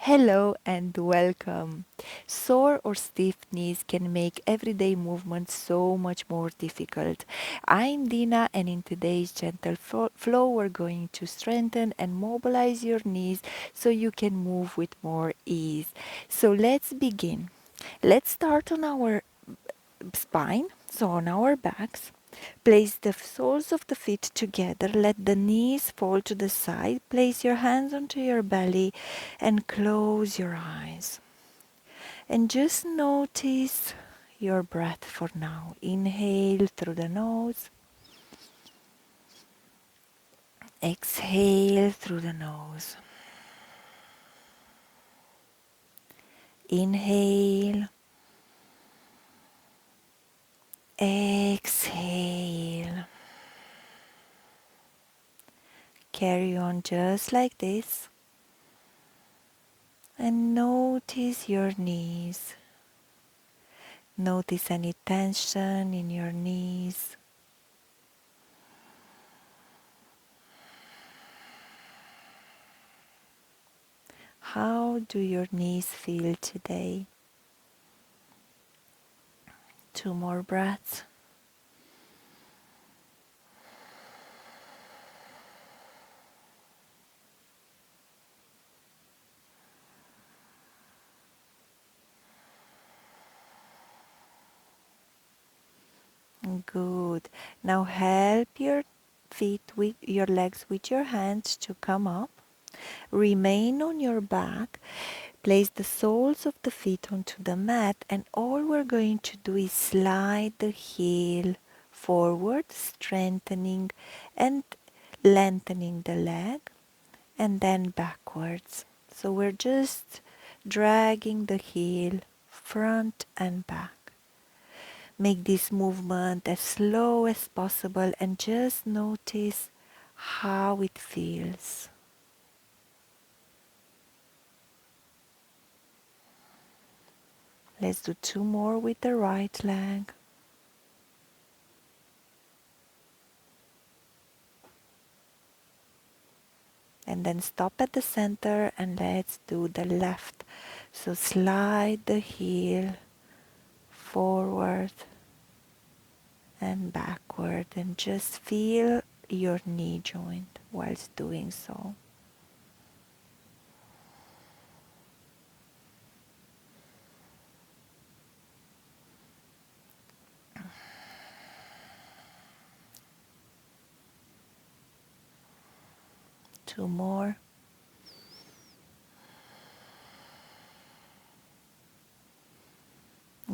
Hello and welcome. Sore or stiff knees can make everyday movement so much more difficult. I'm Dina, and in today's gentle flow, we're going to strengthen and mobilize your knees so you can move with more ease. So let's begin. Let's start on our spine, so on our backs. Place the soles of the feet together. Let the knees fall to the side. Place your hands onto your belly and close your eyes. And just notice your breath for now. Inhale through the nose. Exhale through the nose. Inhale. Exhale. Carry on just like this. And notice your knees. Notice any tension in your knees. How do your knees feel today? 2 more breaths. Good. Now help your feet with your legs with your hands to come up. Remain on your back. Place the soles of the feet onto the mat, and all we're going to do is slide the heel forward, strengthening and lengthening the leg, and then backwards. So we're just dragging the heel front and back. Make this movement as slow as possible and just notice how it feels. Let's do 2 more with the right leg. And then stop at the center and let's do the left. So slide the heel forward and backward and just feel your knee joint whilst doing so. Two more.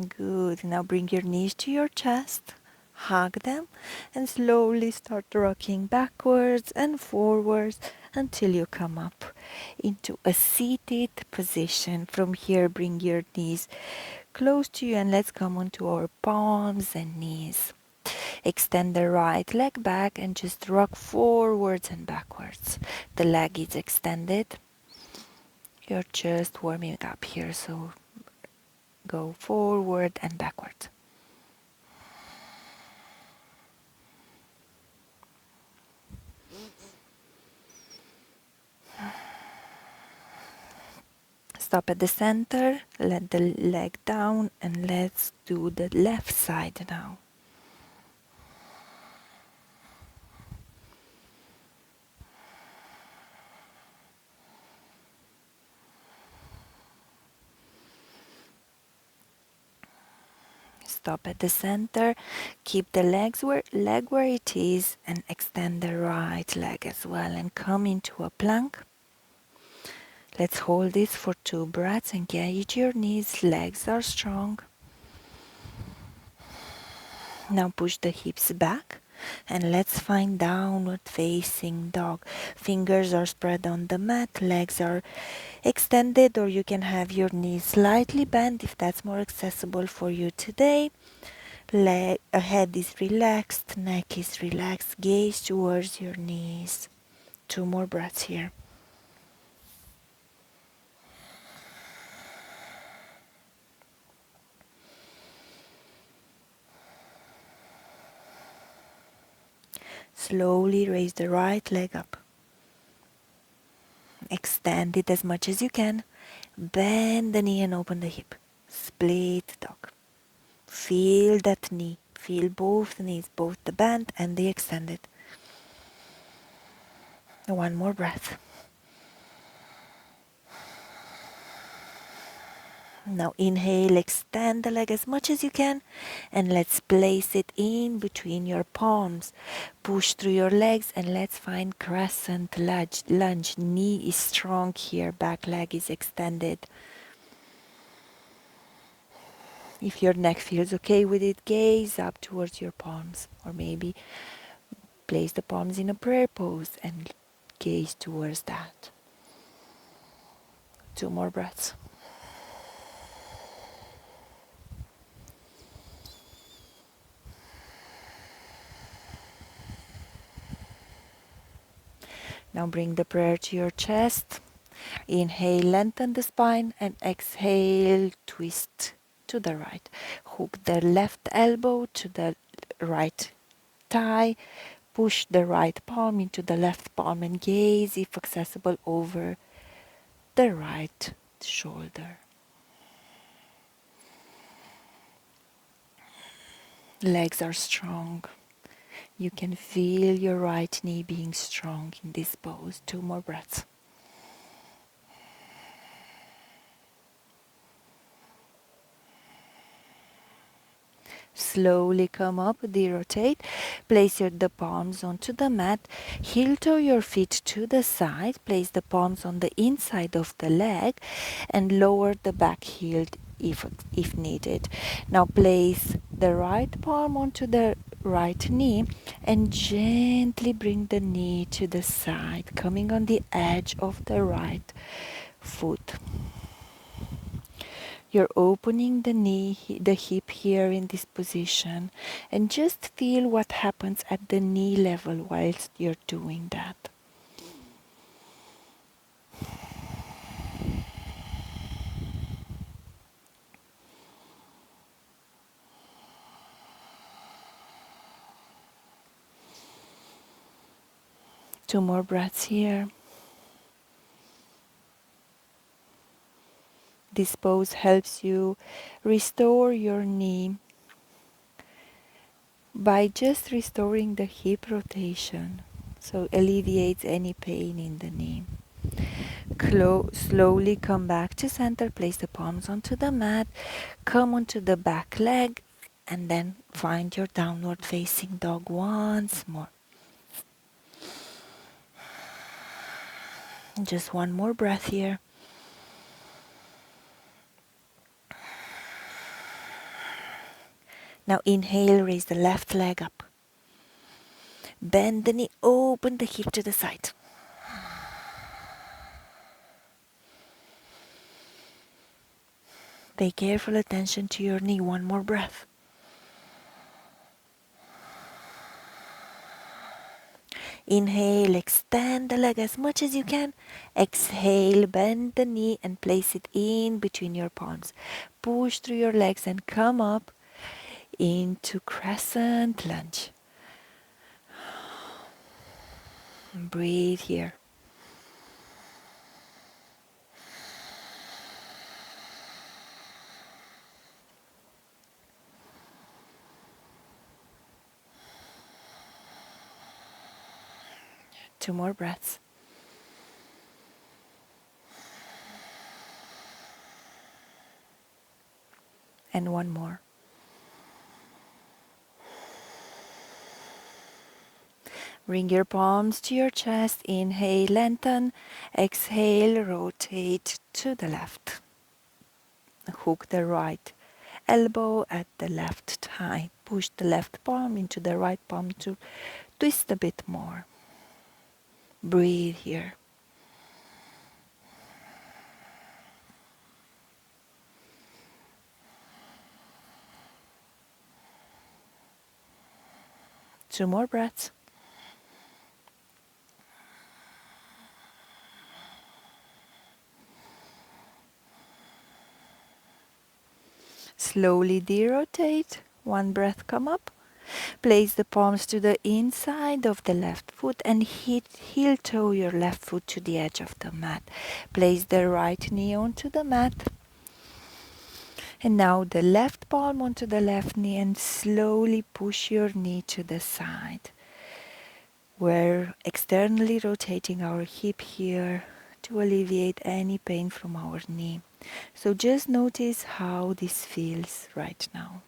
Good. Now bring your knees to your chest, hug them, and slowly start rocking backwards and forwards until you come up into a seated position. From here, bring your knees close to you and let's come onto our palms and knees. Extend the right leg back and just rock forwards and backwards. The leg is extended. You're just warming up here, so go forward and backward. Stop at the center, let the leg down, and let's do the left side now. Stop at the center, keep the leg where it is, and extend the right leg as well, and come into a plank. Let's hold this for 2 breaths. Engage your knees, legs are strong. Now push the hips back and let's find downward facing dog. Fingers are spread on the mat, legs are extended, or you can have your knees slightly bent if that's more accessible for you today. Head is relaxed, neck is relaxed, gaze towards your knees. 2 more breaths here. Slowly raise the right leg up. Extend it as much as you can. Bend the knee and open the hip. Split dog. Feel that knee. Feel both knees, both the bend and the extended. One more breath. Now inhale, extend the leg as much as you can, and let's place it in between your palms. Push through your legs and let's find crescent lunge. Knee is strong here, back leg is extended. If your neck feels okay with it, gaze up towards your palms, or maybe place the palms in a prayer pose and gaze towards that. 2 more breaths. Now bring the prayer to your chest. Inhale, lengthen the spine, and exhale, twist to the right. Hook the left elbow to the right thigh. Push the right palm into the left palm and gaze, if accessible, over the right shoulder. Legs are strong. You can feel your right knee being strong in this pose. 2 more breaths. Slowly come up, derotate. Place the palms onto the mat. Heel toe your feet to the side. Place the palms on the inside of the leg and lower the back heel if needed. Now place the right palm onto the right knee and gently bring the knee to the side, coming on the edge of the right foot. You're opening the knee, the hip here in this position, and just feel what happens at the knee level whilst you're doing that. Two more breaths here. This pose helps you restore your knee by just restoring the hip rotation, so alleviates any pain in the knee. Slowly come back to center, place the palms onto the mat, come onto the back leg, and then find your downward facing dog once more. Just one more breath here. Now inhale, raise the left leg up. Bend the knee, open the hip to the side. Pay careful attention to your knee. One more breath. Inhale, extend the leg as much as you can. Exhale, bend the knee and place it in between your palms. Push through your legs and come up into Crescent Lunge. Breathe here. Two more breaths. And one more. Bring your palms to your chest. Inhale, lengthen. Exhale, rotate to the left. Hook the right elbow at the left thigh. Push the left palm into the right palm to twist a bit more. Breathe here. Two more breaths. Slowly derotate. One breath, come up. Place the palms to the inside of the left foot and heel toe your left foot to the edge of the mat. Place the right knee onto the mat. And now the left palm onto the left knee and slowly push your knee to the side. We're externally rotating our hip here to alleviate any pain from our knee. So just notice how this feels right now.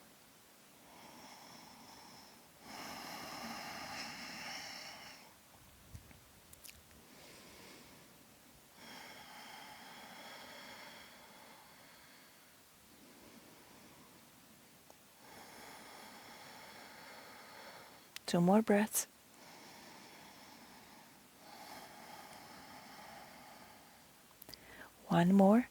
Two more breaths. One more.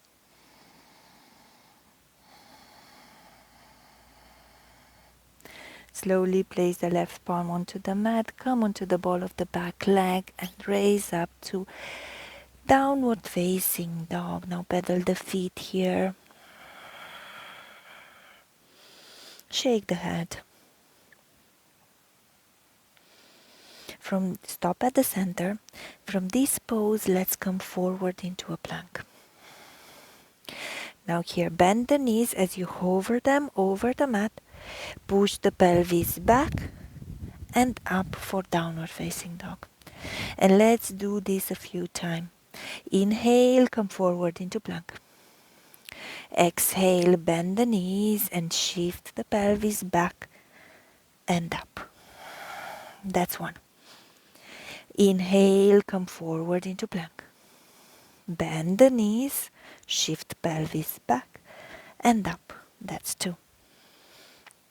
Slowly place the left palm onto the mat, come onto the ball of the back leg and raise up to downward facing dog. Now pedal the feet here. Shake the head. Stop at the center. From this pose, let's come forward into a plank. Now here, bend the knees as you hover them over the mat. Push the pelvis back and up for downward facing dog. And let's do this a few times. Inhale, come forward into plank. Exhale, bend the knees and shift the pelvis back and up. That's one. Inhale, come forward into plank. Bend the knees, shift pelvis back and up. That's two.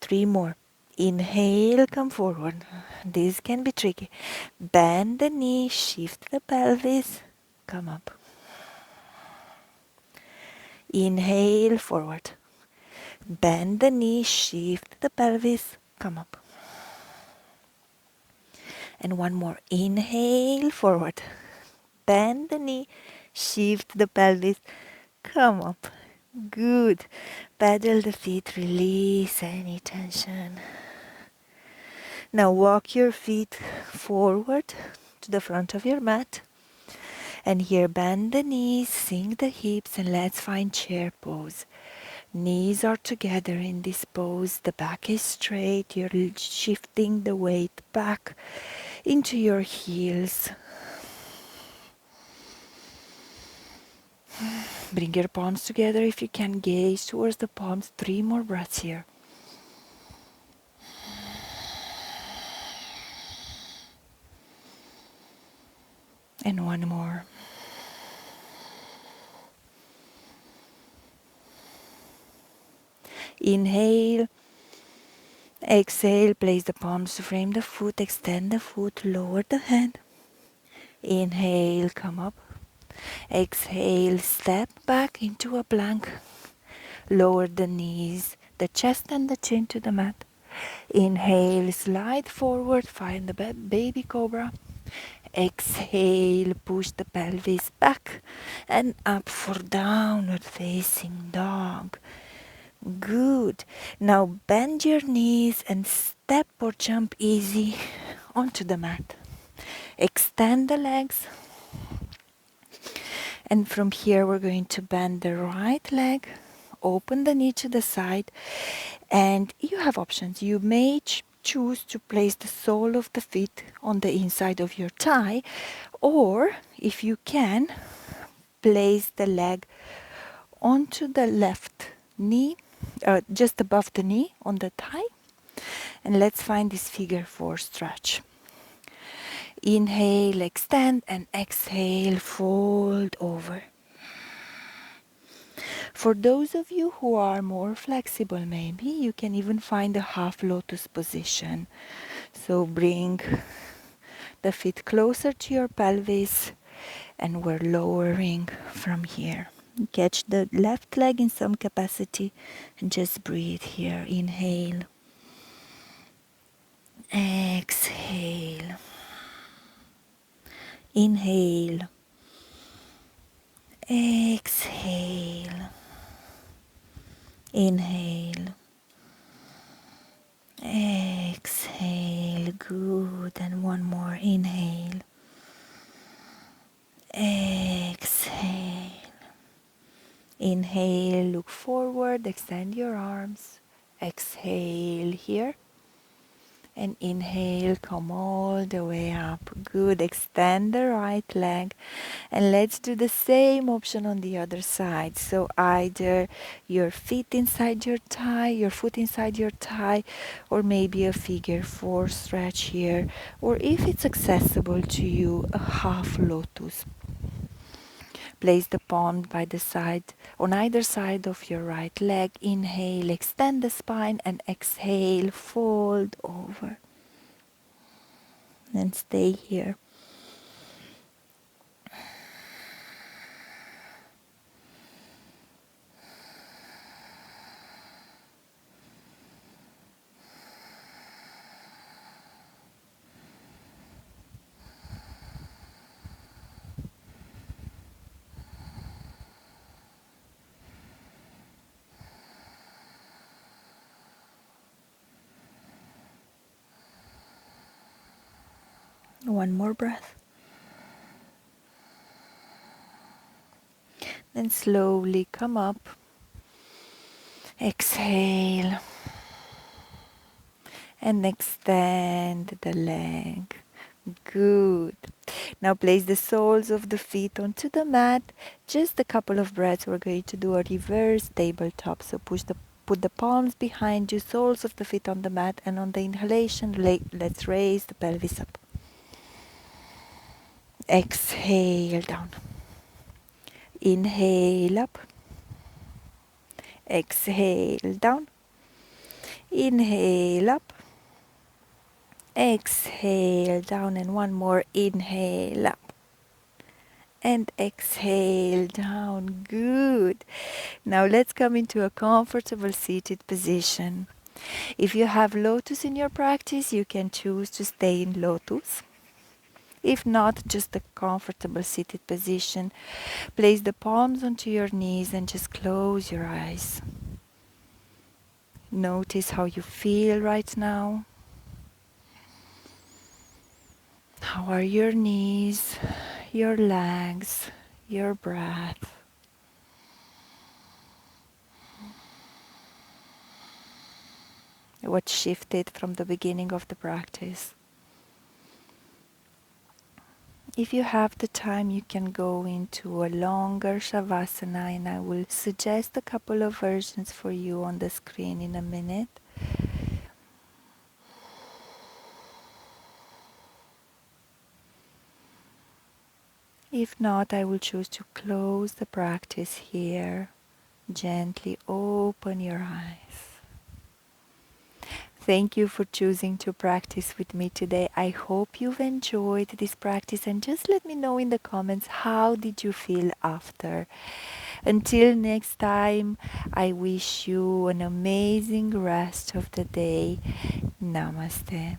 Three more. Inhale, come forward. This can be tricky. Bend the knee, shift the pelvis, come up. Inhale, forward. Bend the knee, shift the pelvis, come up. And one more. Inhale, forward. Bend the knee, shift the pelvis, come up. Good. Pedal the feet, release any tension. Now walk your feet forward to the front of your mat. And here bend the knees, sink the hips, and let's find chair pose. Knees are together in this pose. The back is straight. You're shifting the weight back into your heels. Bring your palms together if you can. Gaze towards the palms. 3 more breaths here. And one more. Inhale. Exhale. Place the palms to frame the foot. Extend the foot. Lower the hand. Inhale. Come up. Exhale. Step back into a plank. Lower the knees, the chest and the chin to the mat. Inhale. Slide forward. Find the baby cobra. Exhale, push the pelvis back and up for downward facing dog. Good. Now bend your knees and step or jump easy onto the mat. Extend the legs. And from here we're going to bend the right leg, open the knee to the side, and you have options. You may choose to place the sole of the feet on the inside of your thigh, or if you can, place the leg onto the left knee, just above the knee on the thigh. And let's find this figure 4 stretch. Inhale, extend, and exhale, fold over. For those of you who are more flexible, maybe you can even find a half lotus position. So bring the feet closer to your pelvis and we're lowering from here. Catch the left leg in some capacity and just breathe here. Inhale. Exhale. Inhale. Exhale. Inhale. Exhale. Inhale, look forward, extend your arms. Exhale here. And inhale, come all the way up. Good. Extend the right leg. And let's do the same option on the other side. So either your feet inside your thigh, your foot inside your thigh, or maybe a figure four stretch here. Or if it's accessible to you, a half lotus. Place the palm by the side, on either side of your right leg. Inhale, extend the spine, and exhale, fold over. And stay here. One more breath. Then slowly come up. Exhale. And extend the leg. Good. Now place the soles of the feet onto the mat. Just a couple of breaths. We're going to do a reverse tabletop. So put the palms behind you, soles of the feet on the mat, and on the inhalation, let's raise the pelvis up. Exhale down. Inhale up. Exhale down. Inhale up. Exhale down, and one more. Inhale up. And exhale down. Good. Now let's come into a comfortable seated position. If you have lotus in your practice, you can choose to stay in lotus. If not, just a comfortable seated position. Place the palms onto your knees and just close your eyes. Notice how you feel right now. How are your knees, your legs, your breath? What shifted from the beginning of the practice? If you have the time, you can go into a longer Shavasana, and I will suggest a couple of versions for you on the screen in a minute. If not, I will choose to close the practice here. Gently open your eyes. Thank you for choosing to practice with me today. I hope you've enjoyed this practice, and just let me know in the comments, how did you feel after? Until next time, I wish you an amazing rest of the day. Namaste.